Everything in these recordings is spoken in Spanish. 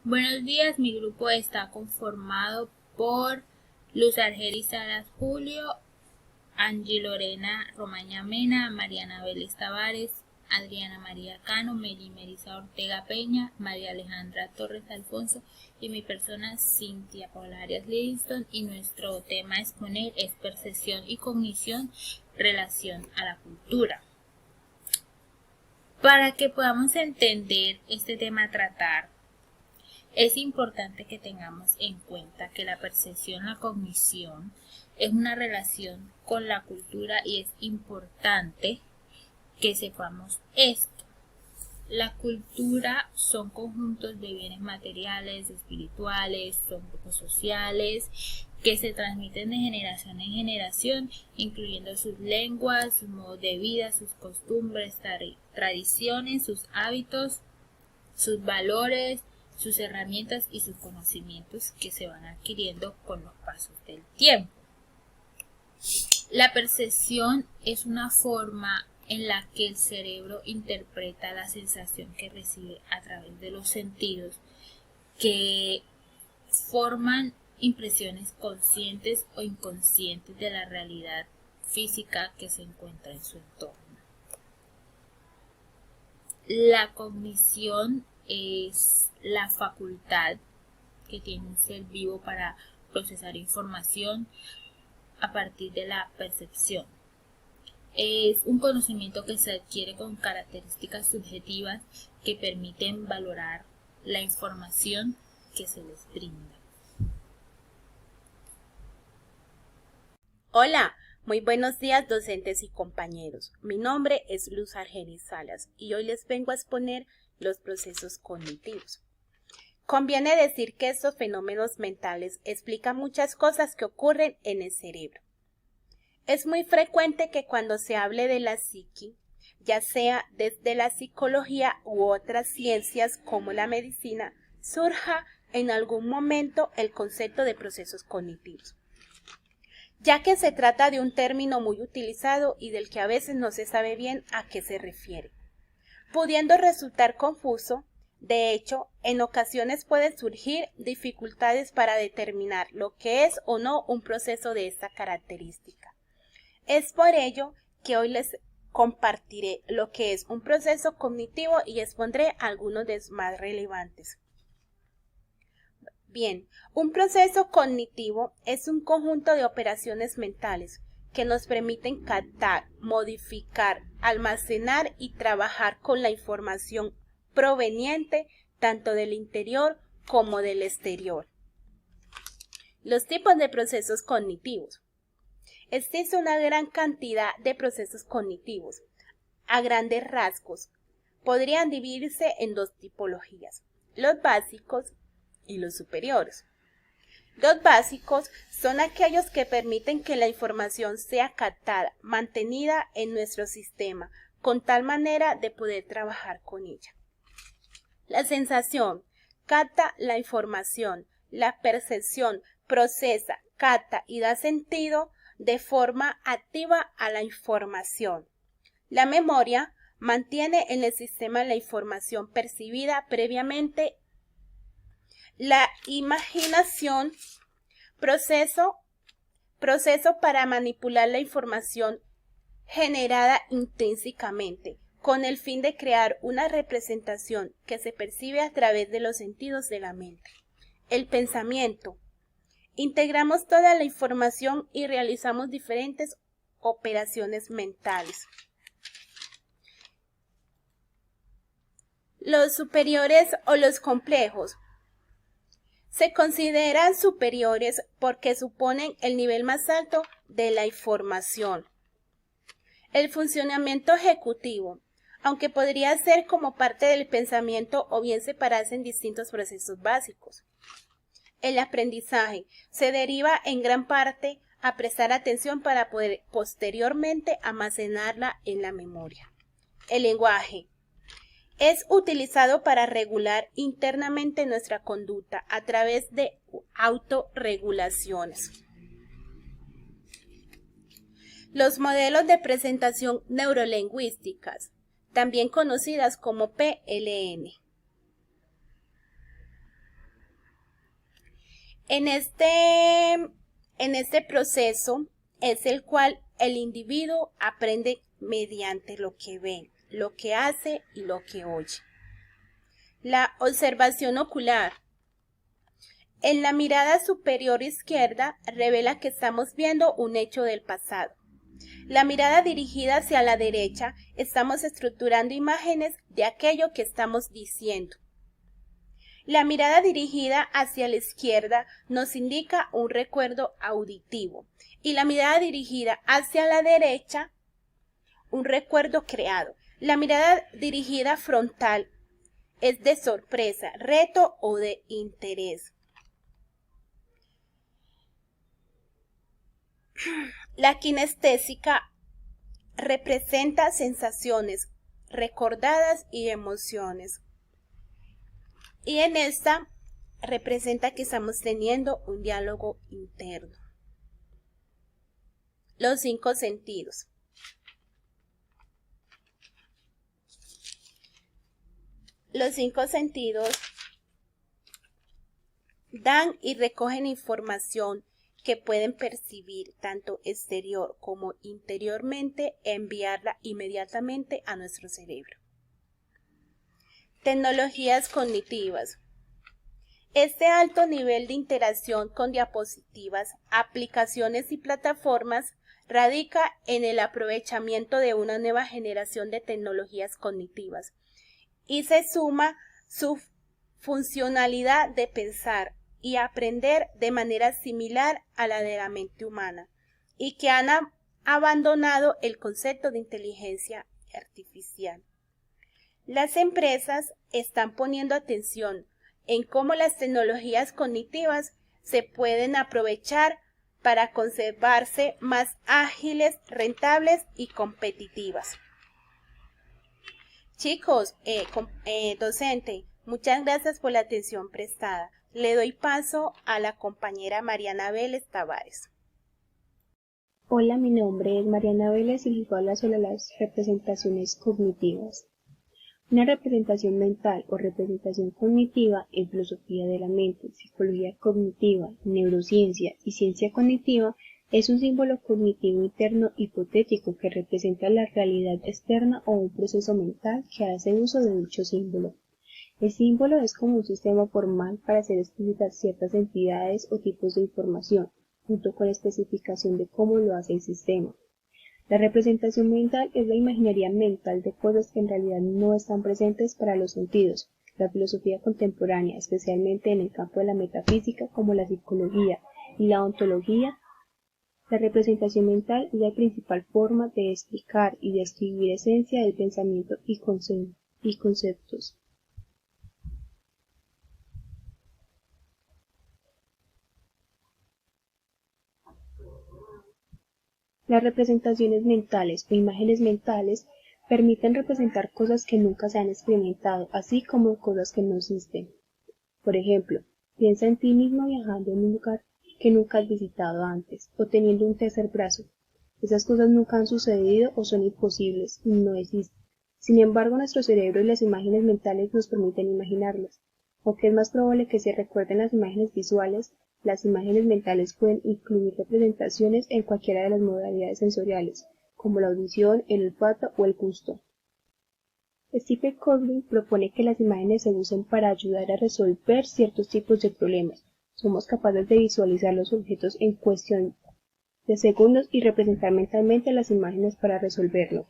Buenos días, mi grupo está conformado por Luz Argeris Salas Julio, Angie Lorena Romaña Mena, Mariana Vélez Tavares, Adriana María Cano, Melissa Ortega Peña, María Alejandra Torres Alfonso y mi persona Cintia Paula Arias Livingston, y nuestro tema a exponer es percepción y cognición, relación a la cultura. Para que podamos entender este tema a tratar, es importante que tengamos en cuenta que la percepción, la cognición, es una relación con la cultura y es importante que sepamos esto. La cultura son conjuntos de bienes materiales, espirituales, son grupos sociales que se transmiten de generación en generación, incluyendo sus lenguas, sus modos de vida, sus costumbres, tradiciones, sus hábitos, sus valores, sus herramientas y sus conocimientos que se van adquiriendo con los pasos del tiempo. La percepción es una forma en la que el cerebro interpreta la sensación que recibe a través de los sentidos, que forman impresiones conscientes o inconscientes de la realidad física que se encuentra en su entorno. La cognición es la facultad que tiene un ser vivo para procesar información a partir de la percepción. Es un conocimiento que se adquiere con características subjetivas que permiten valorar la información que se les brinda. Hola, muy buenos días docentes y compañeros. Mi nombre es Luz Argeris Salas y hoy les vengo a exponer los procesos cognitivos. Conviene decir que estos fenómenos mentales explican muchas cosas que ocurren en el cerebro. Es muy frecuente que cuando se hable de la psique, ya sea desde la psicología u otras ciencias como la medicina, surja en algún momento el concepto de procesos cognitivos, ya que se trata de un término muy utilizado y del que a veces no se sabe bien a qué se refiere, pudiendo resultar confuso. De hecho, en ocasiones pueden surgir dificultades para determinar lo que es o no un proceso de esta característica. Es por ello que hoy les compartiré lo que es un proceso cognitivo y expondré algunos de los más relevantes. Bien, un proceso cognitivo es un conjunto de operaciones mentales que nos permiten captar, modificar, almacenar y trabajar con la información proveniente tanto del interior como del exterior. Los tipos de procesos cognitivos. Existe una gran cantidad de procesos cognitivos. A grandes rasgos, podrían dividirse en dos tipologías, los básicos y los superiores. Los básicos son aquellos que permiten que la información sea captada, mantenida en nuestro sistema, con tal manera de poder trabajar con ella. La sensación capta la información, la percepción procesa, capta y da sentido de forma activa a la información. La memoria mantiene en el sistema la información percibida previamente. La imaginación, proceso para manipular la información generada intrínsecamente, con el fin de crear una representación que se percibe a través de los sentidos de la mente. El pensamiento. Integramos toda la información y realizamos diferentes operaciones mentales. Los superiores o los complejos se consideran superiores porque suponen el nivel más alto de la información. El funcionamiento ejecutivo, aunque podría ser como parte del pensamiento o bien separarse en distintos procesos básicos. El aprendizaje se deriva en gran parte a prestar atención para poder posteriormente almacenarla en la memoria. El lenguaje es utilizado para regular internamente nuestra conducta a través de autorregulaciones. Los modelos de presentación neurolingüísticas, también conocidas como PLN. En este proceso es el cual el individuo aprende mediante lo que ve, lo que hace y lo que oye. La observación ocular. En la mirada superior izquierda revela que estamos viendo un hecho del pasado. La mirada dirigida hacia la derecha, estamos estructurando imágenes de aquello que estamos diciendo. La mirada dirigida hacia la izquierda nos indica un recuerdo auditivo y la mirada dirigida hacia la derecha, un recuerdo creado. La mirada dirigida frontal es de sorpresa, reto o de interés. La kinestésica representa sensaciones recordadas y emociones. Y en esta representa que estamos teniendo un diálogo interno. Los 5 sentidos. Los 5 sentidos dan y recogen información que pueden percibir tanto exterior como interiormente e enviarla inmediatamente a nuestro cerebro. Tecnologías cognitivas. Este alto nivel de interacción con diapositivas, aplicaciones y plataformas radica en el aprovechamiento de una nueva generación de tecnologías cognitivas y se suma su funcionalidad de pensar y aprender de manera similar a la de la mente humana y que han abandonado el concepto de inteligencia artificial. Las empresas están poniendo atención en cómo las tecnologías cognitivas se pueden aprovechar para conservarse más ágiles, rentables y competitivas. Chicos, docente, muchas gracias por la atención prestada. Le doy paso a la compañera Mariana Vélez Tavares. Hola, mi nombre es Mariana Vélez y les voy a hablar sobre las representaciones cognitivas. Una representación mental o representación cognitiva en filosofía de la mente, psicología cognitiva, neurociencia y ciencia cognitiva es un símbolo cognitivo interno hipotético que representa la realidad externa o un proceso mental que hace uso de dicho símbolo. El símbolo es como un sistema formal para hacer explícitas ciertas entidades o tipos de información, junto con la especificación de cómo lo hace el sistema. La representación mental es la imaginería mental de cosas que en realidad no están presentes para los sentidos. La filosofía contemporánea, especialmente en el campo de la metafísica como la psicología y la ontología, la representación mental es la principal forma de explicar y describir esencia del pensamiento y conceptos. Las representaciones mentales o imágenes mentales permiten representar cosas que nunca se han experimentado, así como cosas que no existen. Por ejemplo, piensa en ti mismo viajando en un lugar que nunca has visitado antes, o teniendo un tercer brazo. Esas cosas nunca han sucedido o son imposibles, y no existen. Sin embargo, nuestro cerebro y las imágenes mentales nos permiten imaginarlas. Aunque es más probable que se recuerden las imágenes visuales, las imágenes mentales pueden incluir representaciones en cualquiera de las modalidades sensoriales, como la audición, el olfato o el gusto. Stephen Covey propone que las imágenes se usen para ayudar a resolver ciertos tipos de problemas. Somos capaces de visualizar los objetos en cuestión de segundos y representar mentalmente las imágenes para resolverlo.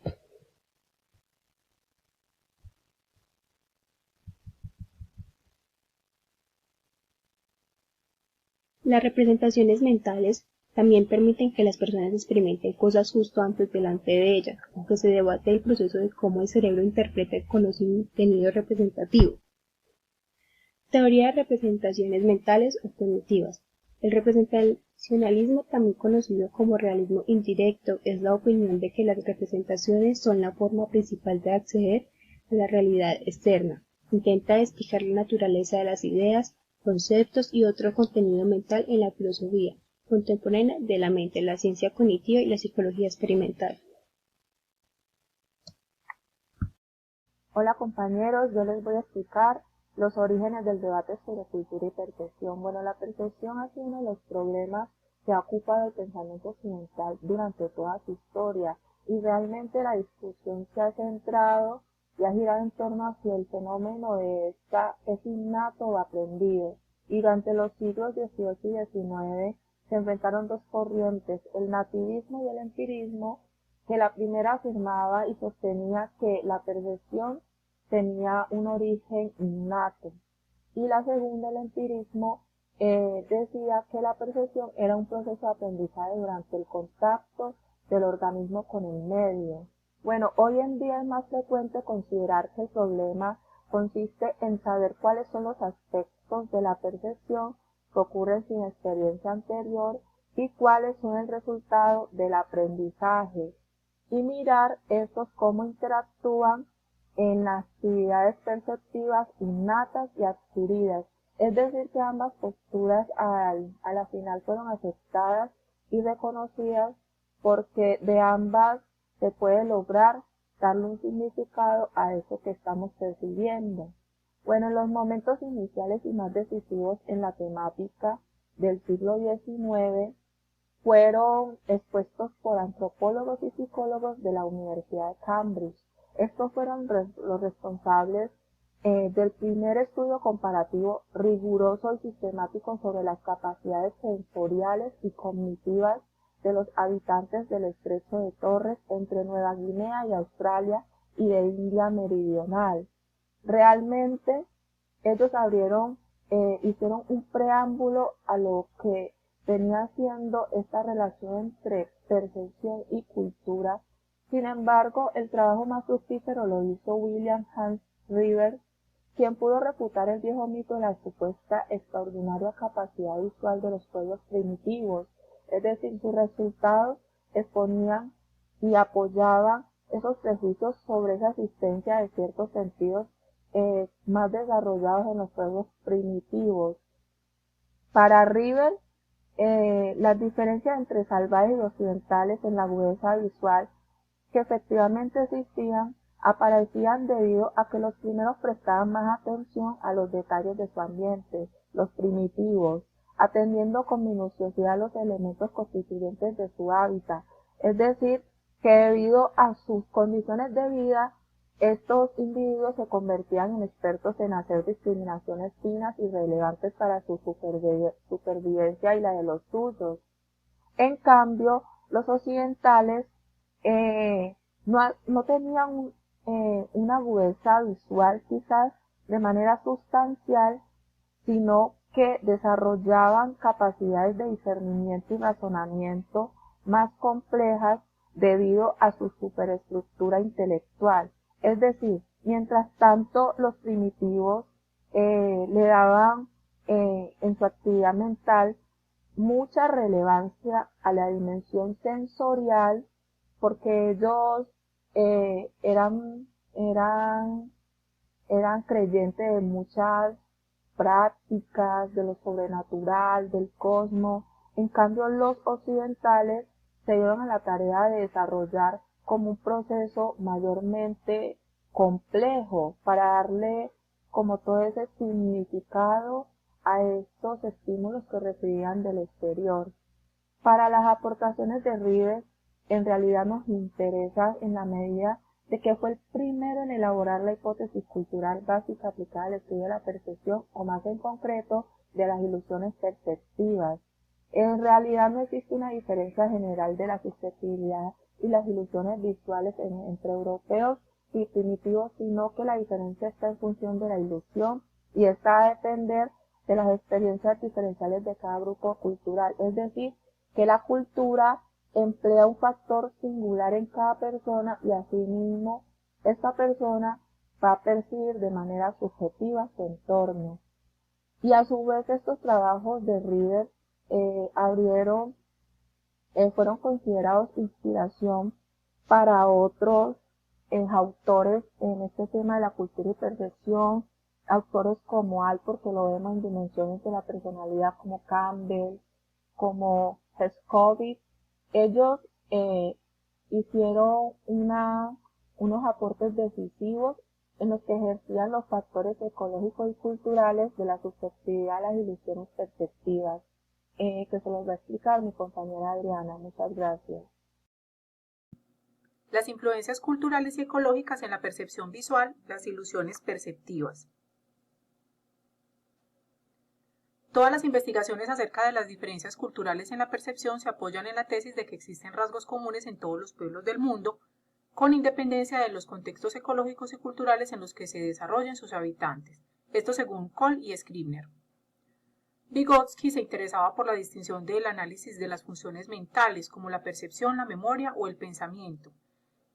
Las representaciones mentales también permiten que las personas experimenten cosas justo antes delante de ellas, aunque se debate el proceso de cómo el cerebro interpreta el contenido representativo. Teoría de representaciones mentales o cognitivas. El representacionalismo, también conocido como realismo indirecto, es la opinión de que las representaciones son la forma principal de acceder a la realidad externa. Intenta explicar la naturaleza de las ideas, conceptos y otro contenido mental en la filosofía contemporánea de la mente, la ciencia cognitiva y la psicología experimental. Hola compañeros, yo les voy a explicar Los orígenes del debate sobre cultura y percepción. Bueno, la percepción ha sido uno de los problemas que ha ocupado el pensamiento occidental durante toda su historia, y realmente la discusión se ha centrado y ha girado en torno a si el fenómeno de esta es innato o aprendido. Y durante los siglos XVIII y XIX se enfrentaron dos corrientes, el nativismo y el empirismo, que la primera afirmaba y sostenía que la percepción tenía un origen innato, y la segunda, el empirismo, decía que la percepción era un proceso de aprendizaje durante el contacto del organismo con el medio. Bueno, hoy en día es más frecuente considerar que el problema consiste en saber cuáles son los aspectos de la percepción que ocurren sin experiencia anterior y cuáles son el resultado del aprendizaje, y mirar estos cómo interactúan en las actividades perceptivas innatas y adquiridas. Es decir, que ambas posturas a la final fueron aceptadas y reconocidas, porque de ambas se puede lograr darle un significado a eso que estamos percibiendo. Bueno, en los momentos iniciales y más decisivos en la temática del siglo XIX fueron expuestos por antropólogos y psicólogos de la Universidad de Cambridge. Estos fueron los responsables del primer estudio comparativo riguroso y sistemático sobre las capacidades sensoriales y cognitivas de los habitantes del estrecho de Torres entre Nueva Guinea y Australia y de India Meridional. Realmente ellos hicieron un preámbulo a lo que venía siendo esta relación entre percepción y cultura. Sin embargo, el trabajo más fructífero lo hizo William Hans Rivers, quien pudo refutar el viejo mito de la supuesta extraordinaria capacidad visual de los pueblos primitivos. Es decir, sus resultados exponían y apoyaban esos prejuicios sobre esa existencia de ciertos sentidos más desarrollados en los pueblos primitivos. Para Rivers, las diferencias entre salvajes y occidentales en la agudeza visual que efectivamente existían aparecían debido a que los primeros prestaban más atención a los detalles de su ambiente, los primitivos, atendiendo con minuciosidad los elementos constituyentes de su hábitat. Es decir, que debido a sus condiciones de vida, estos individuos se convertían en expertos en hacer discriminaciones finas y relevantes para su supervivencia y la de los suyos. En cambio, los occidentales no tenían una agudeza visual quizás de manera sustancial, sino que desarrollaban capacidades de discernimiento y razonamiento más complejas debido a su superestructura intelectual. Es decir, mientras tanto los primitivos le daban en su actividad mental mucha relevancia a la dimensión sensorial, porque ellos eran creyentes de muchas prácticas, de lo sobrenatural, del cosmos. En cambio, los occidentales se dieron a la tarea de desarrollar como un proceso mayormente complejo para darle como todo ese significado a estos estímulos que recibían del exterior. Para las aportaciones de Rivers, en realidad nos interesa en la medida de que fue el primero en elaborar la hipótesis cultural básica aplicada al estudio de la percepción, o más en concreto, de las ilusiones perceptivas. En realidad no existe una diferencia general de la susceptibilidad y las ilusiones visuales entre europeos y primitivos, sino que la diferencia está en función de la ilusión, y está a depender de las experiencias diferenciales de cada grupo cultural. Es decir, que la cultura emplea un factor singular en cada persona, y asimismo esta persona va a percibir de manera subjetiva su entorno. Y a su vez estos trabajos de Rivers fueron considerados inspiración para otros autores en este tema de la cultura y percepción, autores como Alport, que lo vemos en Dimensiones de la Personalidad, como Campbell, como Herskovits. Ellos hicieron unos aportes decisivos en los que ejercían los factores ecológicos y culturales de la susceptibilidad a las ilusiones perceptivas, que se los va a explicar mi compañera Adriana. Muchas gracias. Las influencias culturales y ecológicas en la percepción visual, las ilusiones perceptivas. Todas las investigaciones acerca de las diferencias culturales en la percepción se apoyan en la tesis de que existen rasgos comunes en todos los pueblos del mundo, con independencia de los contextos ecológicos y culturales en los que se desarrollen sus habitantes. Esto según Cole y Scribner. Vygotsky se interesaba por la distinción del análisis de las funciones mentales, como la percepción, la memoria o el pensamiento.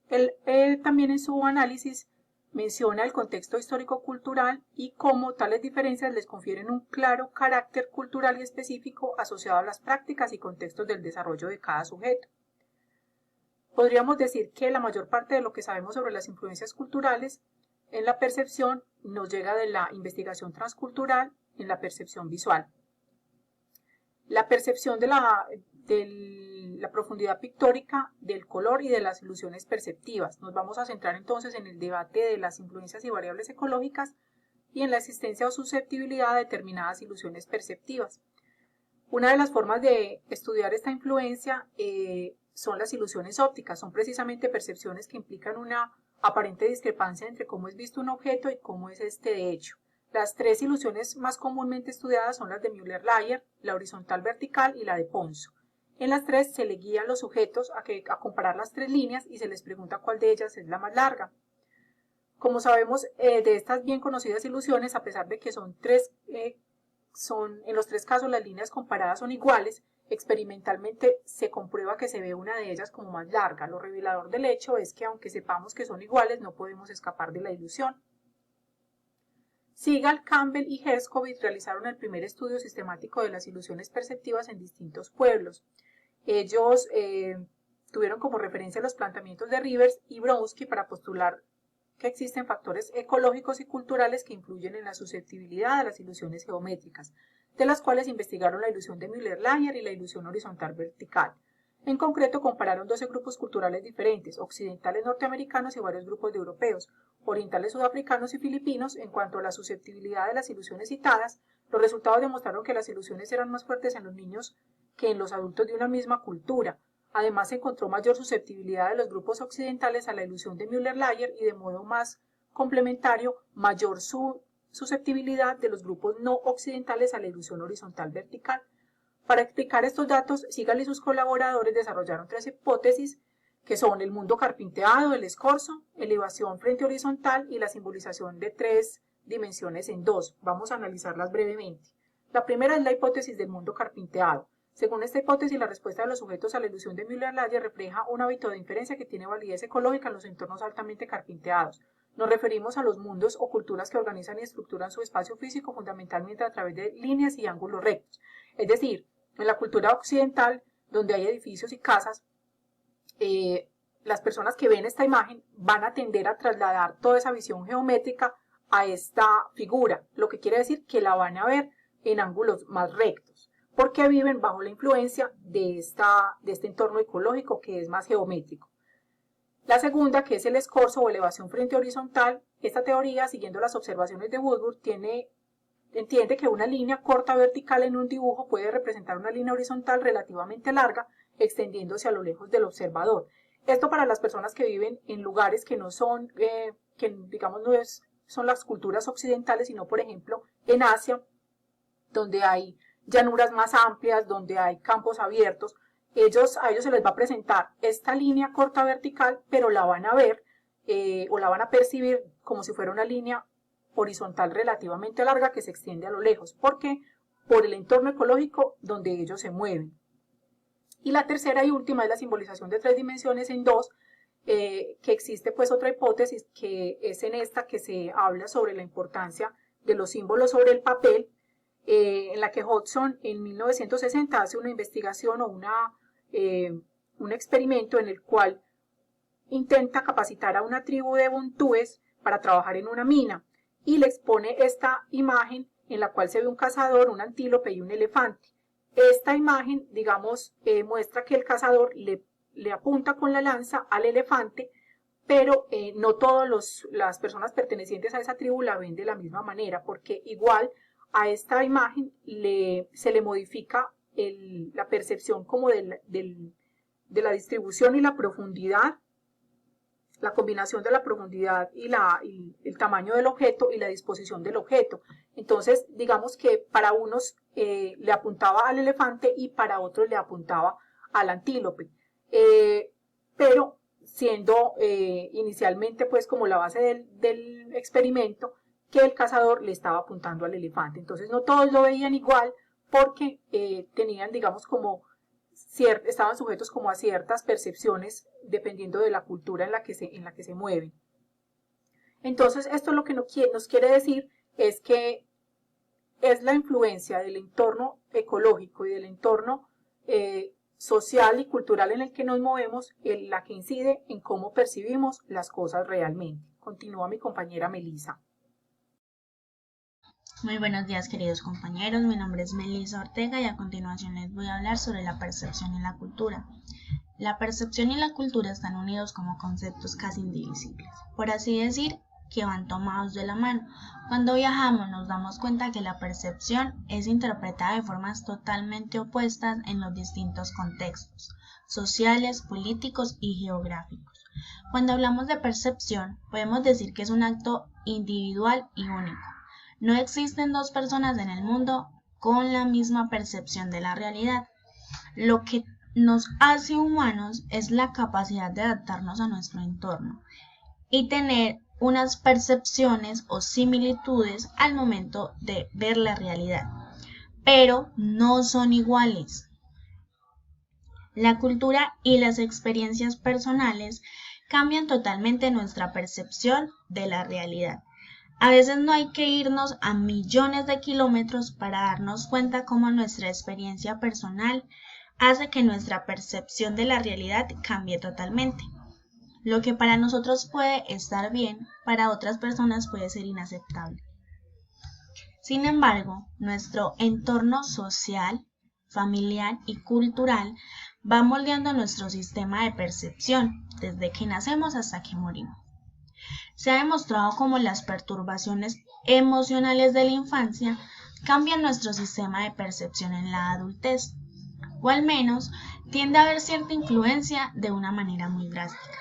Él también en su análisis menciona el contexto histórico-cultural y cómo tales diferencias les confieren un claro carácter cultural y específico asociado a las prácticas y contextos del desarrollo de cada sujeto. Podríamos decir que la mayor parte de lo que sabemos sobre las influencias culturales en la percepción nos llega de la investigación transcultural en la percepción visual. La percepción de la profundidad pictórica, del color y de las ilusiones perceptivas. Nos vamos a centrar entonces en el debate de las influencias y variables ecológicas y en la existencia o susceptibilidad de determinadas ilusiones perceptivas. Una de las formas de estudiar esta influencia son las ilusiones ópticas. Son precisamente percepciones que implican una aparente discrepancia entre cómo es visto un objeto y cómo es este de hecho. Las tres ilusiones más comúnmente estudiadas son las de Müller-Lyer, la horizontal vertical y la de Ponzo. En las tres se le guía a los sujetos a comparar las tres líneas y se les pregunta cuál de ellas es la más larga. Como sabemos de estas bien conocidas ilusiones, a pesar de que en los tres casos las líneas comparadas son iguales, experimentalmente se comprueba que se ve una de ellas como más larga. Lo revelador del hecho es que aunque sepamos que son iguales, no podemos escapar de la ilusión. Seagal, Campbell y Herskovits realizaron el primer estudio sistemático de las ilusiones perceptivas en distintos pueblos. Ellos tuvieron como referencia los planteamientos de Rivers y Bronsky para postular que existen factores ecológicos y culturales que influyen en la susceptibilidad de las ilusiones geométricas, de las cuales investigaron la ilusión de Müller-Lyer y la ilusión horizontal vertical. En concreto, compararon 12 grupos culturales diferentes, occidentales norteamericanos y varios grupos de europeos, orientales sudafricanos y filipinos. En cuanto a la susceptibilidad de las ilusiones citadas, los resultados demostraron que las ilusiones eran más fuertes en los niños que en los adultos de una misma cultura. Además, se encontró mayor susceptibilidad de los grupos occidentales a la ilusión de Müller-Lyer y, de modo más complementario, mayor susceptibilidad de los grupos no occidentales a la ilusión horizontal vertical. Para explicar estos datos, Seagal y sus colaboradores desarrollaron tres hipótesis que son el mundo carpinteado, el escorzo, elevación frente horizontal y la simbolización de tres dimensiones en dos. Vamos a analizarlas brevemente. La primera es la hipótesis del mundo carpinteado. Según esta hipótesis, la respuesta de los sujetos a la ilusión de Müller-Lyer refleja un hábito de inferencia que tiene validez ecológica en los entornos altamente carpinteados. Nos referimos a los mundos o culturas que organizan y estructuran su espacio físico fundamentalmente a través de líneas y ángulos rectos. Es decir, en la cultura occidental, donde hay edificios y casas, las personas que ven esta imagen van a tender a trasladar toda esa visión geométrica a esta figura, lo que quiere decir que la van a ver en ángulos más rectos, porque viven bajo la influencia de este entorno ecológico que es más geométrico. La segunda, que es el escorzo o elevación frente horizontal, esta teoría, siguiendo las observaciones de Woodward, entiende que una línea corta vertical en un dibujo puede representar una línea horizontal relativamente larga, extendiéndose a lo lejos del observador. Esto para las personas que viven en lugares que no son, son las culturas occidentales, sino por ejemplo en Asia, donde hay llanuras más amplias, donde hay campos abiertos. A ellos se les va a presentar esta línea corta vertical, pero la van a ver o la van a percibir como si fuera una línea horizontal relativamente larga que se extiende a lo lejos. ¿Por qué? Por el entorno ecológico donde ellos se mueven. Y la tercera y última es la simbolización de tres dimensiones en dos, que existe pues otra hipótesis que es en esta que se habla sobre la importancia de los símbolos sobre el papel, en la que Hodgson en 1960 hace una investigación o un experimento en el cual intenta capacitar a una tribu de buntúes para trabajar en una mina y le expone esta imagen en la cual se ve un cazador, un antílope y un elefante. Esta imagen, muestra que el cazador le apunta con la lanza al elefante pero no todas las personas pertenecientes a esa tribu la ven de la misma manera, porque igual a esta imagen se le modifica la percepción como de la distribución y la profundidad, la combinación de la profundidad y el tamaño del objeto y la disposición del objeto. Entonces, digamos que para unos le apuntaba al elefante y para otros le apuntaba al antílope. Pero siendo inicialmente pues como la base del experimento que el cazador le estaba apuntando al elefante. Entonces no todos lo veían igual porque tenían, digamos, estaban sujetos como a ciertas percepciones dependiendo de la cultura en la que se mueven. Entonces esto lo que nos quiere decir es que es la influencia del entorno ecológico y del entorno social y cultural en el que nos movemos la que incide en cómo percibimos las cosas realmente. Continúa mi compañera Melissa. Muy buenos días, queridos compañeros, mi nombre es Melissa Ortega y a continuación les voy a hablar sobre la percepción y la cultura. La percepción y la cultura están unidos como conceptos casi indivisibles, por así decir, que van tomados de la mano. Cuando viajamos nos damos cuenta que la percepción es interpretada de formas totalmente opuestas en los distintos contextos sociales, políticos y geográficos. Cuando hablamos de percepción, podemos decir que es un acto individual y único. No existen dos personas en el mundo con la misma percepción de la realidad. Lo que nos hace humanos es la capacidad de adaptarnos a nuestro entorno y tener unas percepciones o similitudes al momento de ver la realidad, pero no son iguales. La cultura y las experiencias personales cambian totalmente nuestra percepción de la realidad. A veces no hay que irnos a millones de kilómetros para darnos cuenta cómo nuestra experiencia personal hace que nuestra percepción de la realidad cambie totalmente. Lo que para nosotros puede estar bien, para otras personas puede ser inaceptable. Sin embargo, nuestro entorno social, familiar y cultural va moldeando nuestro sistema de percepción desde que nacemos hasta que morimos. Se ha demostrado cómo las perturbaciones emocionales de la infancia cambian nuestro sistema de percepción en la adultez, o al menos tiende a haber cierta influencia de una manera muy drástica.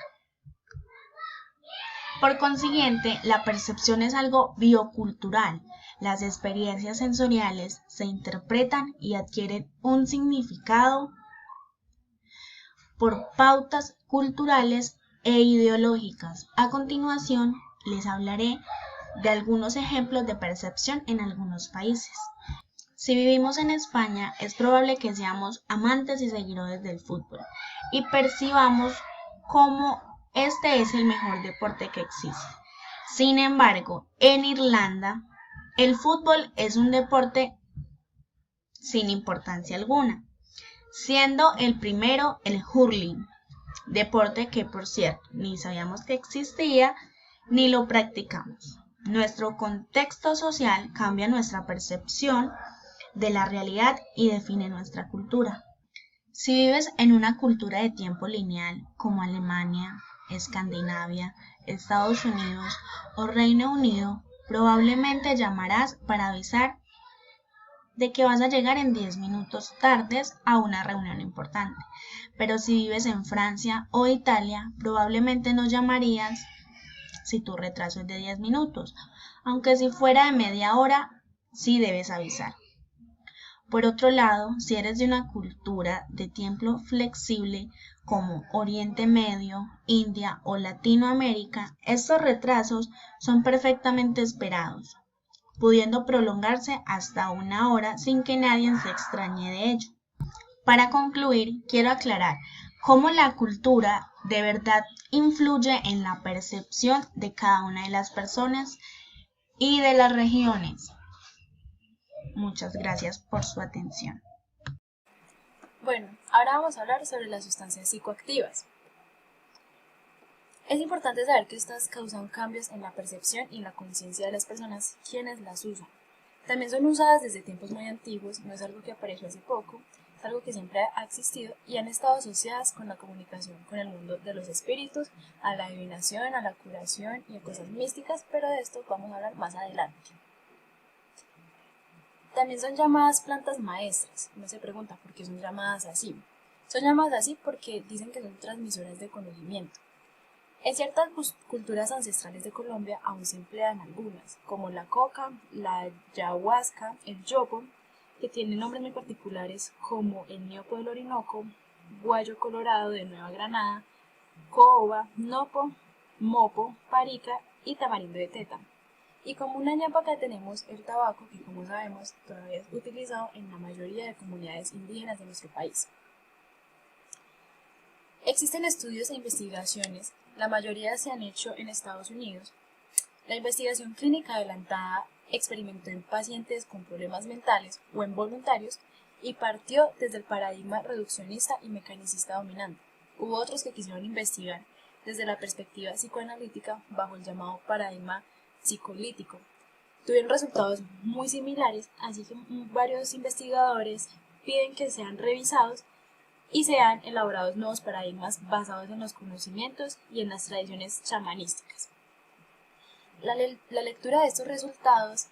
Por consiguiente, la percepción es algo biocultural. Las experiencias sensoriales se interpretan y adquieren un significado por pautas culturales e ideológicas. A continuación, les hablaré de algunos ejemplos de percepción en algunos países. Si vivimos en España, es probable que seamos amantes y seguidores del fútbol y percibamos como este es el mejor deporte que existe. Sin embargo, en Irlanda, el fútbol es un deporte sin importancia alguna, siendo el primero el hurling, deporte que, por cierto, ni sabíamos que existía ni lo practicamos. Nuestro contexto social cambia nuestra percepción de la realidad y define nuestra cultura. Si vives en una cultura de tiempo lineal como Alemania, Escandinavia, Estados Unidos o Reino Unido, probablemente llamarás para avisar de que vas a llegar en 10 minutos tardes a una reunión importante. Pero si vives en Francia o Italia, probablemente no llamarías si tu retraso es de 10 minutos, aunque si fuera de media hora, sí debes avisar. Por otro lado, si eres de una cultura de tiempo flexible como Oriente Medio, India o Latinoamérica, estos retrasos son perfectamente esperados, pudiendo prolongarse hasta una hora sin que nadie se extrañe de ello. Para concluir, quiero aclarar cómo la cultura de verdad influye en la percepción de cada una de las personas y de las regiones. Muchas gracias por su atención. Bueno, ahora vamos a hablar sobre las sustancias psicoactivas. Es importante saber que estas causan cambios en la percepción y en la conciencia de las personas quienes las usan. También son usadas desde tiempos muy antiguos, no es algo que apareció hace poco, es algo que siempre ha existido y han estado asociadas con la comunicación con el mundo de los espíritus, a la adivinación, a la curación y a cosas místicas, pero de esto vamos a hablar más adelante. También son llamadas plantas maestras. Uno se pregunta por qué son llamadas así. Son llamadas así porque dicen que son transmisoras de conocimiento. En ciertas culturas ancestrales de Colombia aún se emplean algunas, como la coca, la ayahuasca, el yopo, que tienen nombres muy particulares como el ñopo del Orinoco, guayo colorado de Nueva Granada, coba, nopo, mopo, parica y tamarindo de teta. Y como una ñapa que tenemos el tabaco, que como sabemos todavía es utilizado en la mayoría de comunidades indígenas de nuestro país. Existen estudios e investigaciones, la mayoría se han hecho en Estados Unidos. La investigación clínica adelantada experimentó en pacientes con problemas mentales o en voluntarios y partió desde el paradigma reduccionista y mecanicista dominante. Hubo otros que quisieron investigar desde la perspectiva psicoanalítica bajo el llamado paradigma psicolítico. Tuvieron resultados muy similares, así que varios investigadores piden que sean revisados y sean elaborados nuevos paradigmas basados en los conocimientos y en las tradiciones chamanísticas. La lectura de estos resultados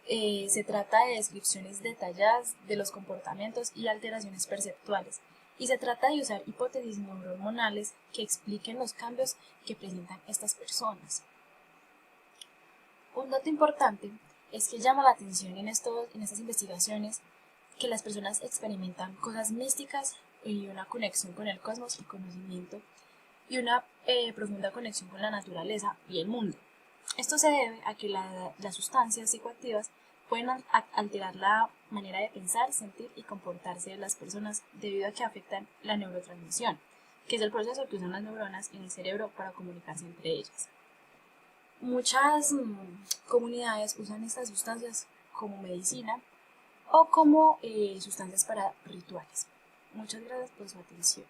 se trata de descripciones detalladas de los comportamientos y alteraciones perceptuales, y se trata de usar hipótesis neurohormonales que expliquen los cambios que presentan estas personas. Un dato importante es que llama la atención en estas investigaciones que las personas experimentan cosas místicas y una conexión con el cosmos y conocimiento y una profunda conexión con la naturaleza y el mundo. Esto se debe a que las sustancias psicoactivas pueden alterar la manera de pensar, sentir y comportarse de las personas debido a que afectan la neurotransmisión, que es el proceso que usan las neuronas en el cerebro para comunicarse entre ellas. Muchas comunidades usan estas sustancias como medicina o como sustancias para rituales. Muchas gracias por su atención.